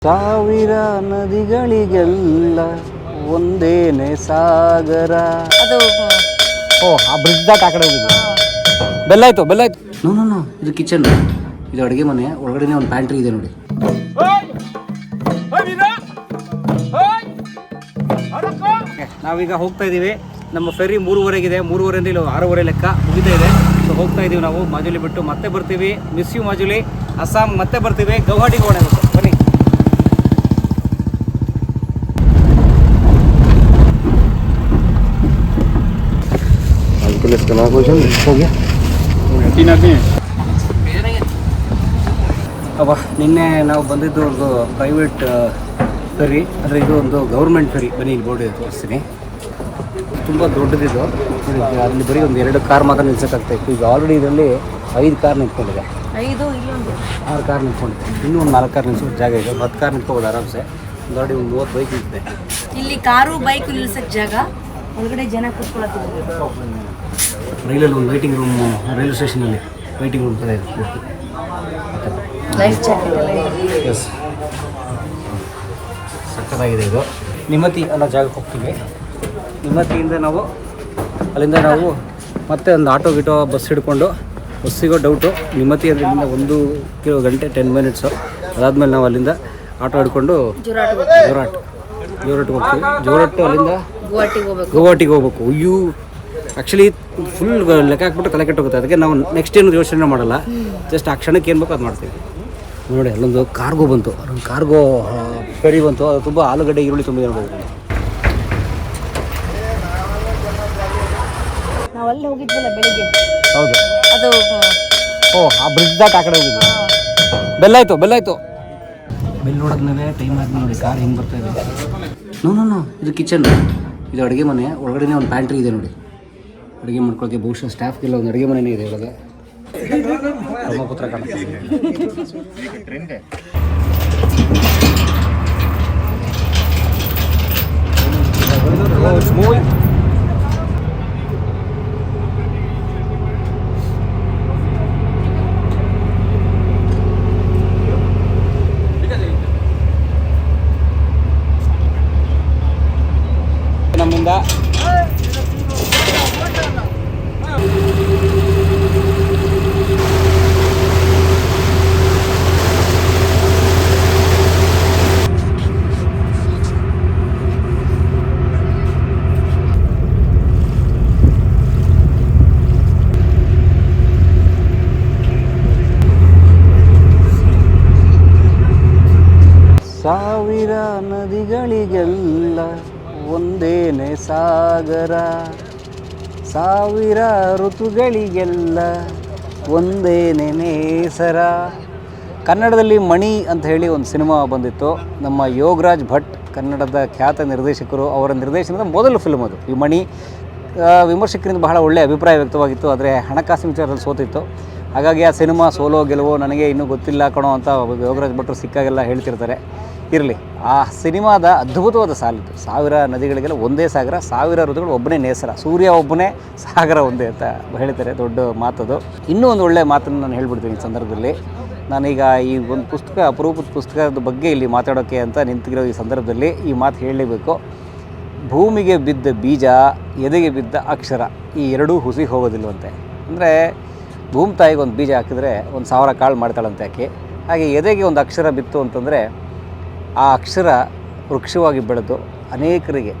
ಸಾವಿರ ನದಿಗಳಿಗೆಲ್ಲ ಒಂದೇನೆ ಸಾಗರ. ಅದು ಆ ಬ್ರಿಡ್ಜ್ ದಾಟ್ ಆ ಕಡೆ ಹೋಗಿದ್ದು. ಬೆಲ್ಲಾಯ್ತು ನೋ ಇದು ಕಿಚನ್, ಇದು ಅಡುಗೆ ಮನೆ. ಒಳಗಡೆನೇ ಒಂದು ಪ್ಯಾಂಟ್ರಿ ಇದೆ ನೋಡಿ. ನಾವೀಗ ಹೋಗ್ತಾ ಇದ್ದೀವಿ. ನಮ್ಮ ಫೆರಿ 3:30ಗಿದೆ. 3:30 ಇಲ್ಲಿ 6:30 ಲೆಕ್ಕ ಮುಗಿತಾ ಇದೆ. ಸೊ ಹೋಗ್ತಾ ಇದ್ದೀವಿ ನಾವು. ಮಾಜುಲಿ ಬಿಟ್ಟು ಮತ್ತೆ ಬರ್ತೀವಿ. Miss you ಮಾಜುಲಿ. ಅಸ್ಸಾಂ ಮತ್ತೆ ಬರ್ತೀವಿ. ಗೌಹಾಟಿಗೆ ಹೋಗೋಣ ಬನ್ನಿ. ಅಬ್ಬಾ, ನಿನ್ನೆ ನಾವು ಬಂದಿದ್ದು ಒಂದು ಪ್ರೈವೇಟ್ ಫೆರಿ, ಅಂದರೆ ಇದು ಒಂದು ಗೌರ್ಮೆಂಟ್ ಫೆರಿ. ಬನ್ನಿ ಇಲ್ಲಿ ಬೋರ್ಡ್ ತೋರಿಸ್ತೀನಿ. ತುಂಬ ದೊಡ್ಡದಿದ್ದು. ಅಲ್ಲಿ ಬರೀ ಒಂದು 2 ಕಾರ್ ಮಾತ್ರ ನಿಲ್ಸೋಕ್ಕಾಗ್ತಾ ಇತ್ತು. ಈಗ ಆಲ್ರೆಡಿ ಇದರಲ್ಲಿ 5 ಕಾರ್ ನಿಂತ್ಕೊಂಡಿದೆ. 6 ಕಾರ್ ನಿಂತ್ಕೊಂಡಿದೆ. ಇನ್ನೂ ಒಂದು 4 ಕಾರ್ ನಿಲ್ಸೋ ಜಾಗ ಇದೆ. 10 ಕಾರ್ ನಿಂತ್ಕೋಬೋದು ಆರಾಮ್ಸೆ. ಆಲ್ರೆಡಿ ಒಂದು 30 ಬೈಕ್ ನಿಂತಿದೆ. ಇಲ್ಲಿ ಕಾರು ಬೈಕ್ ನಿಲ್ಸಕ್ಕೆ ಜಾಗ, ಒಳಗಡೆ ಜನ ಕೂತ್ಕೊಳ್ಳೋದು. ರೈಲಲ್ಲಿ ಒಂದು ವೈಟಿಂಗ್ ರೂಮ್, ರೈಲ್ವೆ ಸ್ಟೇಷನಲ್ಲಿ ವೈಟಿಂಗ್ ರೂಮ್ ಥರ ಇದೆ. ಲೈಫ್ ಜಾಕೆಟ್ ಎಸ್, ಸಕ್ಕತ್ತಾಗಿದೆ ಇದು. ನಿಮ್ಮತಿ ಅನ್ನೋ ಜಾಗಕ್ಕೆ ಹೋಗ್ತೀವಿ. ನಿಮ್ಮತಿಯಿಂದ ಅಲ್ಲಿಂದ ನಾವು ಮತ್ತೆ ಒಂದು ಆಟೋ ಗಿಟೋ ಬಸ್ ಹಿಡ್ಕೊಂಡು, ಬಸ್ಸಿಗೋ ಡೌಟು. ನಿಮ್ಮತಿ ಅಂದರೆ ಇಲ್ಲಿಂದ 1 ಗಂಟೆ 10 ಮಿನಿಟ್ಸು. ಅದಾದಮೇಲೆ ನಾವು ಅಲ್ಲಿಂದ ಆಟೋ ಹಿಡ್ಕೊಂಡು ಜೋರಾಟ್ಗೆ ಹೋಗ್ತೀವಿ. ಜೋರಾಟ್ಟು ಅಲ್ಲಿಂದ ಗೌಹಾಟಿಗೆ ಹೋಗ್ಬೇಕು. ಅಯ್ಯೋ, ಆ್ಯಕ್ಚುಲಿ ಫುಲ್ ಲೆಕ್ಕ ಹಾಕ್ಬಿಟ್ಟು ತಲೆ ಕೆಟ್ಟೋಗುತ್ತೆ. ಅದಕ್ಕೆ ನಾವು ನೆಕ್ಸ್ಟ್ ಏನು ಯೋಚನೆ ಮಾಡಲ್ಲ, ಜಸ್ಟ್ ಆ ಕ್ಷಣಕ್ಕೆ ಏನು ಬೇಕೋ ಅದು ಮಾಡ್ತೀವಿ. ನೋಡಿ, ಅಲ್ಲೊಂದು ಕಾರ್ಗೋ ಬಂತು. ಅಲ್ಲೊಂದು ಕಾರ್ಗೋ ಫೆರಿ ಬಂತು. ಅದು ತುಂಬ ಆಲೂಗಡ್ಡೆ, ಈರುಳ್ಳಿ ತುಂಬ ನೋಡ್ಬೋದು. ನಾವು ಅಲ್ಲಿ ಹೋಗಿದ್ವಲ್ಲ ಬೆಳಿಗ್ಗೆ. ಹೌದು, ಅದು ಆ ಬ್ರಿಡ್ಜ್ ದಾಟ್ ಆ ಕಡೆ ಹೋಗಿದ್ದು. ಬೆಲ್ಲಾಯ್ತು. ಬೆಲ್ ನೋಡಿದ್ಮೇಲೆ ಟೈಮ್ ಆದ್ಮೇಲೆ ನೋಡಿ ಕಾರ್ ಹಿಂಗೆ ಬರ್ತಾ ಇದೆ. ನೋ ಇದು ಕಿಚನ್, ಇದು ಅಡುಗೆ ಮನೆ. ಒಳಗಡೆನೇ ಒಂದು ಪ್ಯಾಂಟ್ರಿ ಇದೆ ನೋಡಿ. ಅಡುಗೆ ಮಾಡ್ಕೊಳ್ಳೋಕ್ಕೆ ಬಹುಶಃ ಸ್ಟಾಫ್ಗೆಲ್ಲ ಒಂದು ಅಡುಗೆ ಮನೆಯೇ ಇದೆ ಒಳಗೆ. ಬ್ರಹ್ಮಪುತ್ರ ಕಾಣುತ್ತೆ. ನಮ್ಮಿಂದ ಸಾವಿರ ನದಿಗಳಿಗೆಲ್ಲ ಒಂದೇನೆ ಸಾಗರ, ಸಾವಿರ ಋತುಗಳಿಗೆಲ್ಲ ಒಂದೇನೆ ನೇಸರ. ಕನ್ನಡದಲ್ಲಿ ಮಣಿ ಅಂತ ಹೇಳಿ ಒಂದು ಸಿನಿಮಾ ಬಂದಿತ್ತು. ನಮ್ಮ ಯೋಗರಾಜ್ ಭಟ್, ಕನ್ನಡದ ಖ್ಯಾತ ನಿರ್ದೇಶಕರು, ಅವರ ನಿರ್ದೇಶನದ ಮೊದಲ ಫಿಲ್ಮ್ ಅದು ಈ ಮಣಿ. ವಿಮರ್ಶಕರಿಂದ ಬಹಳ ಒಳ್ಳೆಯ ಅಭಿಪ್ರಾಯ ವ್ಯಕ್ತವಾಗಿತ್ತು, ಆದರೆ ಹಣಕಾಸಿನ ವಿಚಾರದಲ್ಲಿ ಸೋತಿತ್ತು. ಹಾಗಾಗಿ ಆ ಸಿನಿಮಾ ಸೋಲೋ ಗೆಲುವೋ ನನಗೆ ಇನ್ನೂ ಗೊತ್ತಿಲ್ಲ ಕಣೋ ಅಂತ ಯೋಗರಾಜ್ ಭಟ್ರು ಸಿಕ್ಕಾಗೆಲ್ಲ ಹೇಳ್ತಿರ್ತಾರೆ. ಇರಲಿ, ಆ ಸಿನಿಮಾದ ಅದ್ಭುತವಾದ ಸಾಲಿತ್ತು. ಸಾವಿರ ನದಿಗಳಿಗೆಲ್ಲ ಒಂದೇ ಸಾಗರ, ಸಾವಿರ ಋತುಗಳು ಒಬ್ಬನೇ ನೇಸರ, ಸೂರ್ಯ ಒಬ್ಬನೇ, ಸಾಗರ ಒಂದೇ ಅಂತ ಹೇಳ್ತಾರೆ. ದೊಡ್ಡ ಮಾತದು. ಇನ್ನೂ ಒಂದು ಒಳ್ಳೆಯ ಮಾತನ್ನು ನಾನು ಹೇಳ್ಬಿಡ್ತೀನಿ ಈ ಸಂದರ್ಭದಲ್ಲಿ. ನಾನೀಗ ಈ ಒಂದು ಪುಸ್ತಕ, ಅಪರೂಪದ ಪುಸ್ತಕದ ಬಗ್ಗೆ ಇಲ್ಲಿ ಮಾತಾಡೋಕ್ಕೆ ಅಂತ ನಿಂತಿರೋ ಈ ಸಂದರ್ಭದಲ್ಲಿ ಈ ಮಾತು ಹೇಳಲೇಬೇಕು. ಭೂಮಿಗೆ ಬಿದ್ದ ಬೀಜ, ಎದೆಗೆ ಬಿದ್ದ ಅಕ್ಷರ, ಈ ಎರಡೂ ಹುಸಿ ಹೋಗೋದಿಲ್ವಂತೆ. ಅಂದರೆ ಭೂಮಿ ತಾಯಿಗೆ ಒಂದು ಬೀಜ ಹಾಕಿದರೆ 1000 ಕಾಳು ಮಾಡ್ತಾಳಂತೆ ಆಕೆ. ಹಾಗೆ ಎದೆಗೆ ಒಂದು ಅಕ್ಷರ ಬಿತ್ತು ಅಂತಂದರೆ ಆ ಅಕ್ಷರ ವೃಕ್ಷವಾಗಿ ಬೆಳೆದು ಅನೇಕರಿಗೆ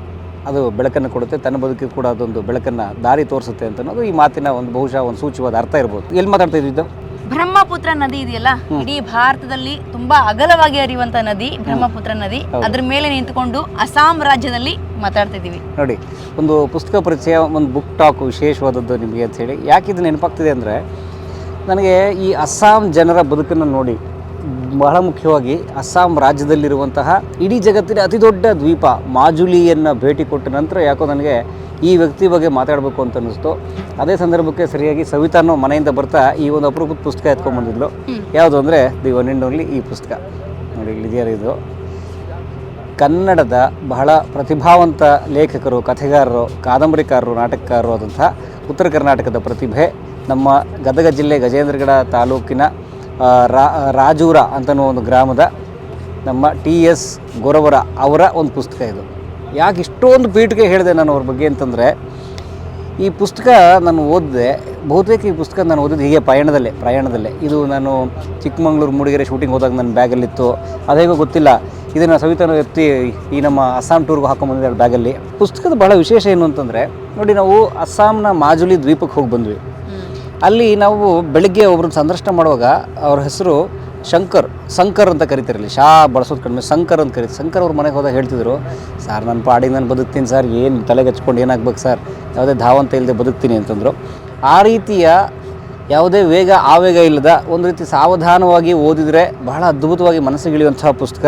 ಅದು ಬೆಳಕನ್ನು ಕೊಡುತ್ತೆ. ತನ್ನ ಬದುಕಿಗೆ ಕೂಡ ಅದೊಂದು ಬೆಳಕನ್ನು ದಾರಿ ತೋರಿಸುತ್ತೆ ಅಂತ ಅನ್ನೋದು ಈ ಮಾತಿನ ಒಂದು ಬಹುಶಃ ಒಂದು ಸೂಚ್ಯವಾದ ಅರ್ಥ ಇರ್ಬೋದು. ಎಲ್ಲಿ ಮಾತಾಡ್ತಾ ಇದ್ದಿದ್ದು? ಬ್ರಹ್ಮಪುತ್ರ ನದಿ ಇದೆಯಲ್ಲ, ಇಡೀ ಭಾರತದಲ್ಲಿ ತುಂಬಾ ಅಗಲವಾಗಿ ಹರಿಯುವಂತ ನದಿ ಬ್ರಹ್ಮಪುತ್ರ ನದಿ. ಅದ್ರ ಮೇಲೆ ನಿಂತುಕೊಂಡು ಅಸ್ಸಾಂ ರಾಜ್ಯದಲ್ಲಿ ಮಾತಾಡ್ತಿದ್ದೀವಿ ನೋಡಿ. ಒಂದು ಪುಸ್ತಕ ಪರಿಚಯ, ಒಂದು ಬುಕ್ ಟಾಕ್ ವಿಶೇಷವಾದದ್ದು ನಿಮಗೆ ಅಂತ ಹೇಳಿ. ಯಾಕೆ ಇದು ನೆನಪಾಗ್ತಿದೆ ಅಂದರೆ, ನನಗೆ ಈ ಅಸ್ಸಾಂ ಜನರ ಬದುಕನ್ನು ನೋಡಿ, ಬಹಳ ಮುಖ್ಯವಾಗಿ ಅಸ್ಸಾಂ ರಾಜ್ಯದಲ್ಲಿರುವಂತಹ ಇಡೀ ಜಗತ್ತಿನ ಅತಿ ದೊಡ್ಡ ದ್ವೀಪ ಮಾಜುಲಿಯನ್ನು ಭೇಟಿ ಕೊಟ್ಟ ನಂತರ ಯಾಕೋ ನನಗೆ ಈ ವ್ಯಕ್ತಿ ಬಗ್ಗೆ ಮಾತಾಡಬೇಕು ಅಂತ ಅನ್ನಿಸ್ತು. ಅದೇ ಸಂದರ್ಭಕ್ಕೆ ಸರಿಯಾಗಿ ಸವಿತಾನೋ ಮನೆಯಿಂದ ಬರ್ತಾ ಈ ಒಂದು ಅಪರೂಪದ ಪುಸ್ತಕ ಎತ್ಕೊಂಡ್ಬಂದಿದ್ಲು. ಯಾವುದು ಅಂದರೆ ದಿ ಒನ್ ಆ್ಯಂಡ್ ಓನ್ಲಿ ಈ ಪುಸ್ತಕ ನೋಡಿ. ಇಲ್ಲಿದೆಯಲ್ಲ, ಇದು ಕನ್ನಡದ ಬಹಳ ಪ್ರತಿಭಾವಂತ ಲೇಖಕರು, ಕಥೆಗಾರರು, ಕಾದಂಬರಿಕಾರರು, ನಾಟಕಕಾರರು ಆದಂತಹ ಉತ್ತರ ಕರ್ನಾಟಕದ ಪ್ರತಿಭೆ, ನಮ್ಮ ಗದಗ ಜಿಲ್ಲೆ ಗಜೇಂದ್ರಗಡ ತಾಲೂಕಿನ ರಾಜೂರ ಅಂತನೋ ಒಂದು ಗ್ರಾಮದ ನಮ್ಮ TS ಗೊರವರ ಅವರ ಒಂದು ಪುಸ್ತಕ ಇದು. ಯಾಕೆ ಇಷ್ಟೊಂದು ಪೀಠಿಗೆ ಹೇಳಿದೆ ನಾನು ಅವ್ರ ಬಗ್ಗೆ ಅಂತಂದರೆ, ಈ ಪುಸ್ತಕ ನಾನು ಓದಿದೆ. ಬಹುತೇಕ ಈ ಪುಸ್ತಕ ನಾನು ಓದಿದ್ದು ಹೀಗೆ ಪ್ರಯಾಣದಲ್ಲೇ. ಇದು ನಾನು ಚಿಕ್ಕಮಂಗ್ಳೂರು ಮೂಡಿಗೆರೆ ಶೂಟಿಂಗ್ ಹೋದಾಗ ನನ್ನ ಬ್ಯಾಗಲ್ಲಿತ್ತು. ಅದೇಗೋ ಗೊತ್ತಿಲ್ಲ, ಇದನ್ನು ಸವಿತಾನು ಎತ್ತಿ ಈ ನಮ್ಮ ಅಸ್ಸಾಂ ಟೂರ್ಗೂ ಹಾಕೊಂಡ್ಬಂದಿದ್ದಾಳೆ ಬ್ಯಾಗಲ್ಲಿ. ಪುಸ್ತಕದ ಭಾಳ ವಿಶೇಷ ಏನು ಅಂತಂದರೆ, ನೋಡಿ ನಾವು ಅಸ್ಸಾಂನ ಮಾಜುಲಿ ದ್ವೀಪಕ್ಕೆ ಹೋಗಿ ಬಂದ್ವಿ. ಅಲ್ಲಿ ನಾವು ಬೆಳಗ್ಗೆ ಒಬ್ರನ್ನ ಸಂದರ್ಶನ ಮಾಡುವಾಗ ಅವ್ರ ಹೆಸರು ಶಂಕರ್ ಅಂತ ಕರಿತಿರಲಿ, ಶಾ ಬಳಸೋದು ಕಡಿಮೆ, ಶಂಕರ್ ಅಂತ ಕರೀತಾರೆ. ಶಂಕರ್ ಅವ್ರ ಮನೆಗೆ ಹೋದಾಗ ಹೇಳ್ತಿದ್ರು, ಸರ್ ನನ್ನ ಪಾಡಿಗೆ ನಾನು ಬದುಕ್ತೀನಿ ಸರ್, ಏನು ತಲೆಗೆ ಹಚ್ಕೊಂಡು ಏನಾಗ್ಬೇಕು ಸರ್, ಯಾವುದೇ ಧಾವಂತ ಇಲ್ಲದೆ ಬದುಕ್ತೀನಿ ಅಂತಂದರು. ಆ ರೀತಿಯ ಯಾವುದೇ ಆವೇಗ ಇಲ್ಲದ ಒಂದು ರೀತಿ ಸಾವಧಾನವಾಗಿ ಓದಿದರೆ ಬಹಳ ಅದ್ಭುತವಾಗಿ ಮನಸ್ಸಿಗಿಳಿಯುವಂತಹ ಪುಸ್ತಕ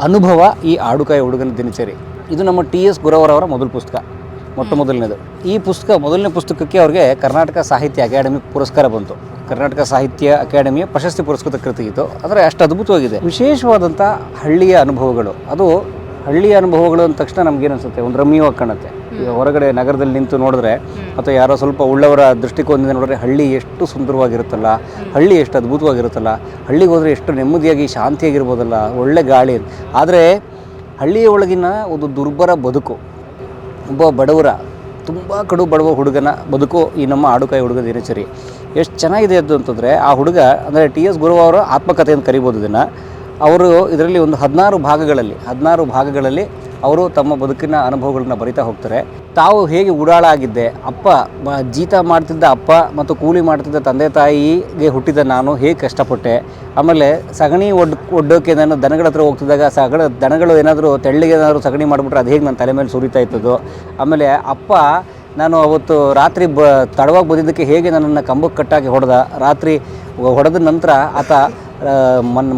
ಅನುಭವ, ಈ ಆಡುಕಾಯ ಹುಡುಗನ ದಿನಚರಿ. ಇದು ನಮ್ಮ TS ಗೊರವರವರ ಮೊದಲನೇದು. ಈ ಪುಸ್ತಕ ಮೊದಲನೇ ಪುಸ್ತಕಕ್ಕೆ ಅವ್ರಿಗೆ ಕರ್ನಾಟಕ ಸಾಹಿತ್ಯ ಅಕಾಡೆಮಿ ಪುರಸ್ಕಾರ ಬಂತು. ಕರ್ನಾಟಕ ಸಾಹಿತ್ಯ ಅಕಾಡೆಮಿಯ ಪ್ರಶಸ್ತಿ ಪುರಸ್ಕೃತ ಕೃತಿ ಇದು. ಆದರೆ ಅಷ್ಟು ಅದ್ಭುತವಾಗಿದೆ. ವಿಶೇಷವಾದಂಥ ಹಳ್ಳಿಯ ಅನುಭವಗಳು. ಅದು ಹಳ್ಳಿಯ ಅನುಭವಗಳು ಅಂದ ತಕ್ಷಣ ನಮಗೇನು ಅನಿಸುತ್ತೆ, ಒಂದು ರಮ್ಯವಾಗಿ ಕಾಣುತ್ತೆ. ಈಗ ಹೊರಗಡೆ ನಗರದಲ್ಲಿ ನಿಂತು ನೋಡಿದ್ರೆ ಅಥವಾ ಯಾರೋ ಸ್ವಲ್ಪ ಉಳ್ಳವರ ದೃಷ್ಟಿಕೋನದಿಂದ ನೋಡಿದ್ರೆ ಹಳ್ಳಿ ಎಷ್ಟು ಸುಂದರವಾಗಿರುತ್ತಲ್ಲ, ಹಳ್ಳಿ ಎಷ್ಟು ಅದ್ಭುತವಾಗಿರುತ್ತಲ್ಲ, ಹಳ್ಳಿಗೆ ಹೋದರೆ ಎಷ್ಟು ನೆಮ್ಮದಿಯಾಗಿ ಶಾಂತಿಯಾಗಿರ್ಬೋದಲ್ಲ, ಒಳ್ಳೆ ಗಾಳಿ. ಆದರೆ ಹಳ್ಳಿಯ ಒಳಗಿನ ಒಂದು ದುರ್ಬರ ಬದುಕು, ಒಬ್ಬ ತುಂಬ ಕಡು ಬಡವ ಹುಡುಗನ ಬದುಕು ಈ ನಮ್ಮ ಆಡುಕಾಯಿ ಹುಡುಗ ದಿನಚರಿ. ಎಷ್ಟು ಚೆನ್ನಾಗಿದೆ ಅದು ಅಂತಂದರೆ, ಆ ಹುಡುಗ ಅಂದರೆ TS ಗೊರವರ ಆತ್ಮಕಥೆ ಅಂತ ಕರಿಬೋದು ಇದನ್ನು. ಅವರು ಇದರಲ್ಲಿ ಒಂದು 16 ಭಾಗಗಳಲ್ಲಿ ಅವರು ತಮ್ಮ ಬದುಕಿನ ಅನುಭವಗಳನ್ನ ಬರಿತಾ ಹೋಗ್ತಾರೆ. ತಾವು ಹೇಗೆ ಉಡಾಳ ಆಗಿದ್ದೆ, ಜೀತ ಮಾಡ್ತಿದ್ದ ಅಪ್ಪ ಮತ್ತು ಕೂಲಿ ಮಾಡ್ತಿದ್ದ ತಂದೆ ತಾಯಿಗೆ ಹುಟ್ಟಿದ ನಾನು ಹೇಗೆ ಕಷ್ಟಪಟ್ಟೆ, ಆಮೇಲೆ ಸಗಣಿ ಒಡ್ಡೋಕೆ ನಾನು ದನಗಳ ಹತ್ರ ಹೋಗ್ತಿದ್ದಾಗ ದನಗಳು ಏನಾದರೂ ತೆಳ್ಳಿಗೆ ಏನಾದರೂ ಸಗಣಿ ಮಾಡಿಬಿಟ್ರೆ ಅದು ಹೇಗೆ ನನ್ನ ತಲೆ ಮೇಲೆ ಸುರಿತಾ ಇತ್ತದು. ಆಮೇಲೆ ಅಪ್ಪ ನಾನು ಅವತ್ತು ರಾತ್ರಿ ತಡವಾಗಿ ಬಂದಿದ್ದಕ್ಕೆ ಹೇಗೆ ನನ್ನನ್ನು ಕಂಬಕ್ಕೆ ಕಟ್ಟಾಗಿ ರಾತ್ರಿ ಹೊಡೆದ ನಂತರ ಆತ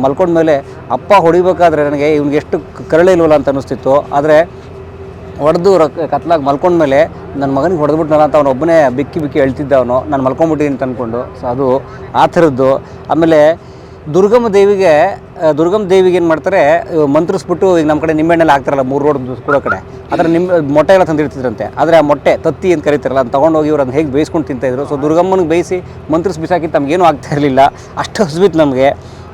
ಮಲ್ಕೊಂಡ್ಮೇಲೆ ಅಪ್ಪ ಹೊಡಿಬೇಕಾದ್ರೆ ನನಗೆ ಇವ್ನಿಗೆ ಎಷ್ಟು ಕರಳೇ ಇಲ್ವಲ್ಲ ಅಂತ ಅನ್ನಿಸ್ತಿತ್ತು. ಆದರೆ ಹೊಡೆದು ಕತ್ಲಾಗಿ ಮಲ್ಕೊಂಡ್ಮೇಲೆ ನನ್ನ ಮಗನಿಗೆ ಹೊಡೆದ್ಬಿಟ್ನಲ್ಲ ಅಂತ ಅವನೊಬ್ಬನೇ ಬಿಕ್ಕಿ ಹೇಳ್ತಿದ್ದ ಅವನು, ನಾನು ಮಲ್ಕೊಂಡ್ಬಿಟ್ಟಿದ್ದೀನಿ ಅಂತ ಅಂದ್ಕೊಂಡು. ಸೊ ಅದು ಆ ಥರದ್ದು. ಆಮೇಲೆ ದುರ್ಗಮ್ಮ ದೇವಿಗೆ ಏನು ಮಾಡ್ತಾರೆ, ಮಂತ್ರಿಸ್ಬಿಟ್ಟು ಈಗ ನಮ್ಮ ಕಡೆ ನಿಂಬೆಹಣ್ಣೆಲ್ಲ ಹಾಕ್ತಾರಲ್ಲ 3 ರೋಡ್ ಕೂಡ ಕಡೆ, ಅದರ ಮೊಟ್ಟೆ ಎಲ್ಲ ತಂದಿರ್ತಿದ್ರಂತೆ. ಆದರೆ ಆ ಮೊಟ್ಟೆ ತತ್ತಿ ಅಂತ ಕರೀತಾರಲ್ಲ, ಅಂತ ತೊಗೊಂಡೋಗಿ ಇವ್ರು ಅದನ್ನ ಹೇಗೆ ಬೇಯಿಸ್ಕೊಂಡು ತಿಂತಾಯಿದ್ರು. ಸೊ ದುರ್ಗಮ್ಮನಿಗೆ ಬೇಯಿಸಿ ಮಂತ್ರಿಸಿ ಬಿಸಾಕಿ ತಮಗೇನೂ ಆಗ್ತಾ ಇರಲಿಲ್ಲ, ಅಷ್ಟು ಹಸ್ಬಿತ್ತು ನಮಗೆ.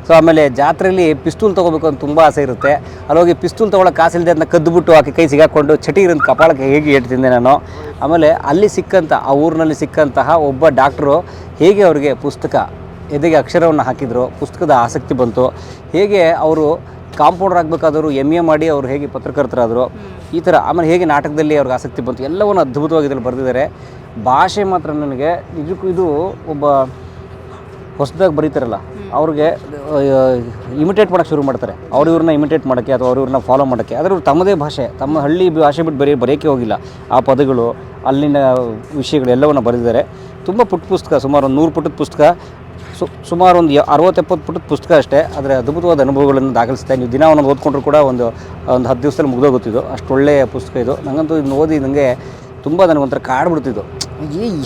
ಸೊ ಆಮೇಲೆ ಜಾತ್ರೆಯಲ್ಲಿ ಪಿಸ್ತೂಲ್ ತೊಗೋಬೇಕು ಅಂತ ತುಂಬ ಆಸೆ ಇರುತ್ತೆ. ಅಲ್ಲೋಗಿ ಪಿಸ್ತೂಲ್ ತೊಗೊಳಕ್ಕೆ ಕಾಸಿಲ್ಲದೆ ಅದನ್ನ ಕದ್ದುಬಿಟ್ಟು ಆಕೆ ಕೈ ಸಿಗಾಕೊಂಡು ಚಟಿಗಿರಂತ ಕಪಾಳಕ್ಕೆ ಹೇಗೆ ಹೇಳ್ತಿದ್ದೆ ನಾನು. ಆಮೇಲೆ ಅಲ್ಲಿ ಆ ಊರಿನಲ್ಲಿ ಸಿಕ್ಕಂತಹ ಒಬ್ಬ ಡಾಕ್ಟ್ರು ಹೇಗೆ ಅವ್ರಿಗೆ ಪುಸ್ತಕ ಎದೆಗೆ ಅಕ್ಷರವನ್ನು ಹಾಕಿದ್ರು, ಪುಸ್ತಕದ ಆಸಕ್ತಿ ಬಂತು, ಹೇಗೆ ಅವರು ಕಾಂಪೌಂಡರ್ ಆಗಬೇಕಾದವರು MA ಮಾಡಿ ಅವರು ಹೇಗೆ ಪತ್ರಕರ್ತರಾದರು, ಈ ಥರ. ಆಮೇಲೆ ಹೇಗೆ ನಾಟಕದಲ್ಲಿ ಅವ್ರಿಗೆ ಆಸಕ್ತಿ ಬಂತು, ಎಲ್ಲವನ್ನು ಅದ್ಭುತವಾಗಿ ಇದರಲ್ಲಿ ಬರೆದಿದ್ದಾರೆ. ಭಾಷೆ ಮಾತ್ರ ನನಗೆ ನಿಜಕ್ಕೂ ಇದು ಒಬ್ಬ ಹೊಸದಾಗಿ ಬರೀತಾರಲ್ಲ ಅವ್ರಿಗೆ ಇಮಿಟೇಟ್ ಮಾಡೋಕ್ಕೆ ಶುರು ಮಾಡ್ತಾರೆ, ಇವ್ರನ್ನ ಇಮಿಟೇಟ್ ಮಾಡೋಕ್ಕೆ ಅಥವಾ ಇವ್ರನ್ನ ಫಾಲೋ ಮಾಡೋಕ್ಕೆ. ಆದರೆ ಇವ್ರು ತಮ್ಮದೇ ಭಾಷೆ, ತಮ್ಮ ಹಳ್ಳಿ ಭಾಷೆ ಬಿಟ್ಟು ಬರೆಯೋಕ್ಕೆ ಹೋಗಿಲ್ಲ. ಆ ಪದಗಳು, ಅಲ್ಲಿನ ವಿಷಯಗಳು ಎಲ್ಲವನ್ನು ಬರೆದಿದ್ದಾರೆ. ತುಂಬ ಪುಟ್ಟ ಪುಸ್ತಕ, ಸುಮಾರು ಒಂದು 100 ಪುಟದ ಪುಸ್ತಕ, ಸುಮಾರು ಒಂದು 60-70 ಪುಟದ ಪುಸ್ತಕ ಅಷ್ಟೇ. ಆದರೆ ಅದ್ಭುತವಾದ ಅನುಭವಗಳನ್ನು ದಾಖಲಿಸ್ತಾ ನೀವು ದಿನ ಒಂದೊಂದು ಓದ್ಕೊಂಡ್ರು ಕೂಡ ಒಂದು 10 ದಿವಸದಲ್ಲಿ ಮುಗಿದೋಗುತ್ತಿದ್ದು, ಅಷ್ಟು ಒಳ್ಳೆಯ ಪುಸ್ತಕ ಇದು. ನನಗಂತೂ ಇದನ್ನು ಓದಿ ನನಗೆ ತುಂಬ ನನಗೊಂಥರ ಕಾಡ್ಬಿಡ್ತಿದ್ದು,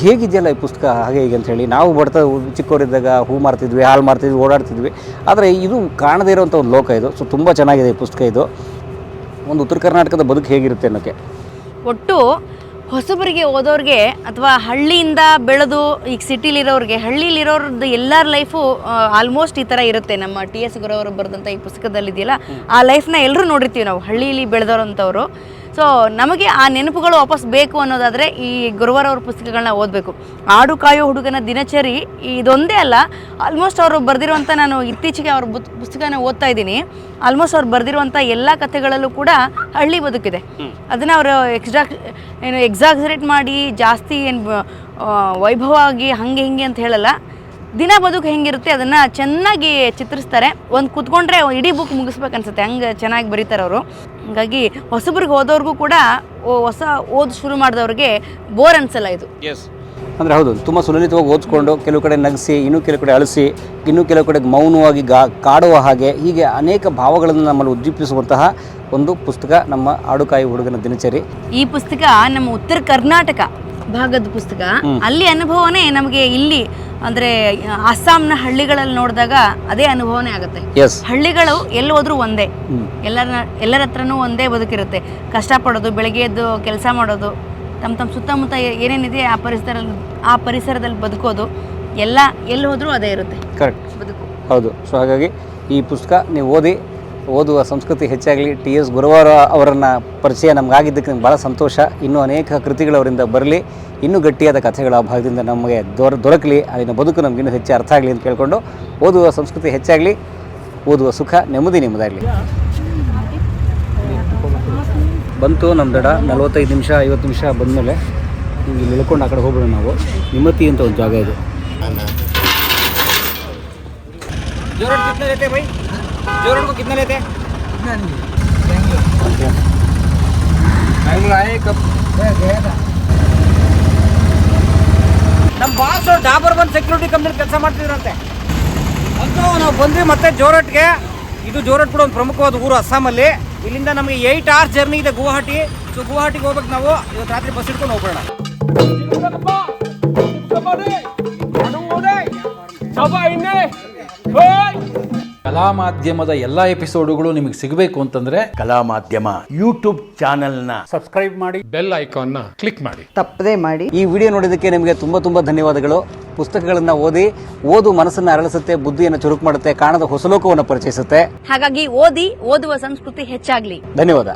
ಹೇಗಿದೆಯಲ್ಲ ಈ ಪುಸ್ತಕ ಹಾಗೆ ಹೀಗೆ ಅಂಥೇಳಿ. ನಾವು ಚಿಕ್ಕವರಿದ್ದಾಗ ಹೂ ಮಾರ್ತಿದ್ವಿ, ಹಾಲು ಮಾರ್ತಿದ್ವಿ, ಓಡಾಡ್ತಿದ್ವಿ. ಆದರೆ ಇದು ಕಾಣದೇ ಇರೋವಂಥ ಒಂದು ಲೋಕ ಇದು. ಸೊ ತುಂಬ ಚೆನ್ನಾಗಿದೆ ಈ ಪುಸ್ತಕ. ಇದು ಒಂದು ಉತ್ತರ ಕರ್ನಾಟಕದ ಬದುಕು ಹೇಗಿರುತ್ತೆ ಅನ್ನೋಕ್ಕೆ. ಒಟ್ಟು ಹೊಸಬರಿಗೆ ಓದೋರಿಗೆ ಅಥವಾ ಹಳ್ಳಿಯಿಂದ ಬೆಳೆದು ಈಗ ಸಿಟಿಲಿರೋರಿಗೆ, ಹಳ್ಳಿಲಿರೋರ್ದು ಎಲ್ಲರ ಲೈಫು ಆಲ್ಮೋಸ್ಟ್ ಈ ಥರ ಇರುತ್ತೆ. ನಮ್ಮ TS ಗೊರವರು ಬರೆದಂಥ ಈ ಪುಸ್ತಕದಲ್ಲಿದೆಯಲ್ಲ, ಆ ಲೈಫ್ನ ಎಲ್ಲರೂ ನೋಡಿರ್ತೀವಿ ನಾವು, ಹಳ್ಳಿಲಿ ಬೆಳೆದೋರಂಥವ್ರು. ಸೊ ನಮಗೆ ಆ ನೆನಪುಗಳು ವಾಪಸ್ ಬೇಕು ಅನ್ನೋದಾದರೆ ಈ ಗೊರವರವ್ರ ಪುಸ್ತಕಗಳನ್ನ ಓದಬೇಕು. ಆಡು ಕಾಯೋ ಹುಡುಗನ ದಿನಚರಿ ಇದೊಂದೇ ಅಲ್ಲ, ಆಲ್ಮೋಸ್ಟ್ ಅವರು ಬರೆದಿರುವಂಥ, ನಾನು ಇತ್ತೀಚೆಗೆ ಅವ್ರ ಪುಸ್ತಕನ ಓದ್ತಾ ಇದ್ದೀನಿ, ಆಲ್ಮೋಸ್ಟ್ ಅವ್ರು ಬರೆದಿರುವಂಥ ಎಲ್ಲ ಕಥೆಗಳಲ್ಲೂ ಕೂಡ ಹಳ್ಳಿ ಬದುಕಿದೆ. ಅದನ್ನು ಅವರು ಎಕ್ಸಾಕ್ಸರೇಟ್ ಮಾಡಿ ಜಾಸ್ತಿ ವೈಭವ ಆಗಿ ಹಾಗೆ ಹಿಂಗೆ ಅಂತ ಹೇಳಲ್ಲ, ದಿನ ಬದುಕು ಹೆಂಗಿರುತ್ತೆ ಅದನ್ನು ಚೆನ್ನಾಗಿ ಚಿತ್ರಿಸ್ತಾರೆ. ಒಂದು ಕೂತ್ಕೊಂಡ್ರೆ ಇಡೀ ಬುಕ್ ಮುಗಿಸ್ಬೇಕನ್ಸುತ್ತೆ, ಹಂಗೆ ಚೆನ್ನಾಗಿ ಬರೀತಾರೆ ಅವರು. ಹಾಗಾಗಿ ಹೊಸಬ್ರಿಗೆ ಓದೋರ್ಗೂ ಕೂಡ ಹೊಸ ಓದು ಶುರು ಮಾಡಿದವ್ರಿಗೆ ಬೋರ್ ಅನ್ಸಲ್ಲ ಇದು. ಅಂದರೆ ಹೌದು, ತುಂಬ ಸುಲಲಿತವಾಗಿ ಓದಿಸ್ಕೊಂಡು ಕೆಲವು ಕಡೆ ನಗಿಸಿ, ಇನ್ನೂ ಕೆಲವು ಕಡೆ ಅಳಿಸಿ, ಇನ್ನೂ ಕೆಲವು ಕಡೆ ಮೌನವಾಗಿ ಕಾಡುವ ಹಾಗೆ, ಹೀಗೆ ಅನೇಕ ಭಾವಗಳನ್ನು ನಮ್ಮಲ್ಲಿ ಉದ್ದೀಪಿಸುವಂತಹ ಒಂದು ಪುಸ್ತಕ ನಮ್ಮ ಆಡುಕಾಯಿ ಹುಡುಗನ ದಿನಚರಿ. ಈ ಪುಸ್ತಕ ನಮ್ಮ ಉತ್ತರ ಕರ್ನಾಟಕ ಭಾಗದ ಪುಸ್ತಕ. ಅಲ್ಲಿ ಅನುಭವನೇ ನಮಗೆ ಇಲ್ಲಿ ಅಂದ್ರೆ ಅಸ್ಸಾಂನ ಹಳ್ಳಿಗಳಲ್ಲಿ ನೋಡಿದಾಗ ಅದೇ ಅನುಭವನೇ ಆಗುತ್ತೆ. ಹಳ್ಳಿಗಳು ಎಲ್ಲಿ ಹೋದ್ರೂ ಒಂದೇ, ಎಲ್ಲರ ಹತ್ರನೂ ಒಂದೇ ಬದುಕಿರುತ್ತೆ. ಕಷ್ಟಪಡೋದು, ಬೆಳಗ್ಗೆ ಎದ್ದು ಕೆಲಸ ಮಾಡೋದು, ತಮ್ಮ ಸುತ್ತಮುತ್ತ ಏನೇನಿದೆ ಆ ಪರಿಸರದಲ್ಲಿ ಬದುಕೋದು, ಎಲ್ಲ ಎಲ್ಲಿ ಹೋದ್ರೂ ಅದೇ ಇರುತ್ತೆ ಕರೆಕ್ಟ್ ಬದುಕು. ಹೌದು. ಸೊ ಹಾಗಾಗಿ ಈ ಪುಸ್ತಕ ನೀವು ಓದಿ, ಓದುವ ಸಂಸ್ಕೃತಿ ಹೆಚ್ಚಾಗಲಿ. TS ಗುರುವಾರ ಅವರನ್ನು ಪರಿಚಯ ನಮಗಾಗಿದ್ದಕ್ಕೆ ಭಾಳ ಸಂತೋಷ. ಇನ್ನೂ ಅನೇಕ ಕೃತಿಗಳು ಅವರಿಂದ ಬರಲಿ, ಇನ್ನೂ ಗಟ್ಟಿಯಾದ ಕಥೆಗಳ ಆ ಭಾಗದಿಂದ ನಮಗೆ ದೊರಕಲಿ, ಅಲ್ಲಿನ ಬದುಕು ನಮಗಿನ್ನೂ ಹೆಚ್ಚು ಅರ್ಥ ಆಗಲಿ ಅಂತ ಕೇಳಿಕೊಂಡು ಓದುವ ಸಂಸ್ಕೃತಿ ಹೆಚ್ಚಾಗಲಿ, ಓದುವ ಸುಖ ನೆಮ್ಮದಿ ನಿಮ್ಮದಾಗಲಿ. ಬಂತು ನಮ್ಮ ದಡ 45 ನಿಮಿಷ 50 ನಿಮಿಷ ಬಂದಮೇಲೆ ಇಲ್ಲಿ ಇಳ್ಕೊಂಡು ಆ ಕಡೆ ಹೋಗ್ಬಿಡೋಣ ನಾವು. ನಿಮ್ಮತಿ ಅಂತ ಒಂದು ಜಾಗ ಇದು. जोरट कितने लेते भाई? जोरट को कितना लेते? कितना नहीं बैंगलोर आए कब गया था. ನಮ್ಮ ಬಾಸ್ ಡಾಬರ್ ಬಂದು ಸೆಕ್ಯೂರಿಟಿ ಕಂಪ್ನಿ ಕೆಲಸ ಮಾಡ್ತಿದ್ರಂತೆ. ಅಂತೂ ನಾವು ಬಂದ್ವಿ ಮತ್ತೆ ಜೋರಟ್ಗೆ. ಇದು ಜೋರಟ್ ಕೂಡ ಒಂದು ಪ್ರಮುಖವಾದ ಊರು ಅಸ್ಸಾಮಲ್ಲಿ. ಇಲ್ಲಿಂದ ನಮಗೆ 8 hours ಜರ್ನಿ ಇದೆ ಗುವಾಹಟಿ. ಸೊ ಗುವಾಹಟಿಗೆ ಹೋಗ್ಬೇಕು ನಾವು. ಇವತ್ತು ರಾತ್ರಿ ಬಸ್ ಹಿಡ್ಕೊಂಡು ಹೋಗೋಣ. ಕಲಾ ಮಾಧ್ಯಮದ ಎಲ್ಲ ಎಪಿಸೋಡುಗಳು ನಿಮಗೆ ಸಿಗಬೇಕು ಅಂತಂದ್ರೆ ಕಲಾ ಮಾಧ್ಯಮ ಯೂಟ್ಯೂಬ್ ಚಾನೆಲ್ನ ಸಬ್ಸ್ಕ್ರೈಬ್ ಮಾಡಿ, ಬೆಲ್ ಐಕಾನ್ನ ಕ್ಲಿಕ್ ಮಾಡಿ, ತಪ್ಪದೇ ಮಾಡಿ. ಈ ವಿಡಿಯೋ ನೋಡಿದ್ದಕ್ಕೆ ನಿಮಗೆ ತುಂಬ ಧನ್ಯವಾದಗಳು. ಪುಸ್ತಕಗಳನ್ನು ಓದಿ, ಓದು ಮನಸ್ಸನ್ನು ಅರಳಿಸುತ್ತೆ, ಬುದ್ಧಿಯನ್ನು ಚುರುಕು ಮಾಡುತ್ತೆ, ಕಾಣದ ಹೊಸಲೋಕವನ್ನು ಪರಿಚಯಿಸುತ್ತೆ. ಹಾಗಾಗಿ ಓದಿ, ಓದುವ ಸಂಸ್ಕೃತಿ ಹೆಚ್ಚಾಗ್ಲಿ. ಧನ್ಯವಾದ.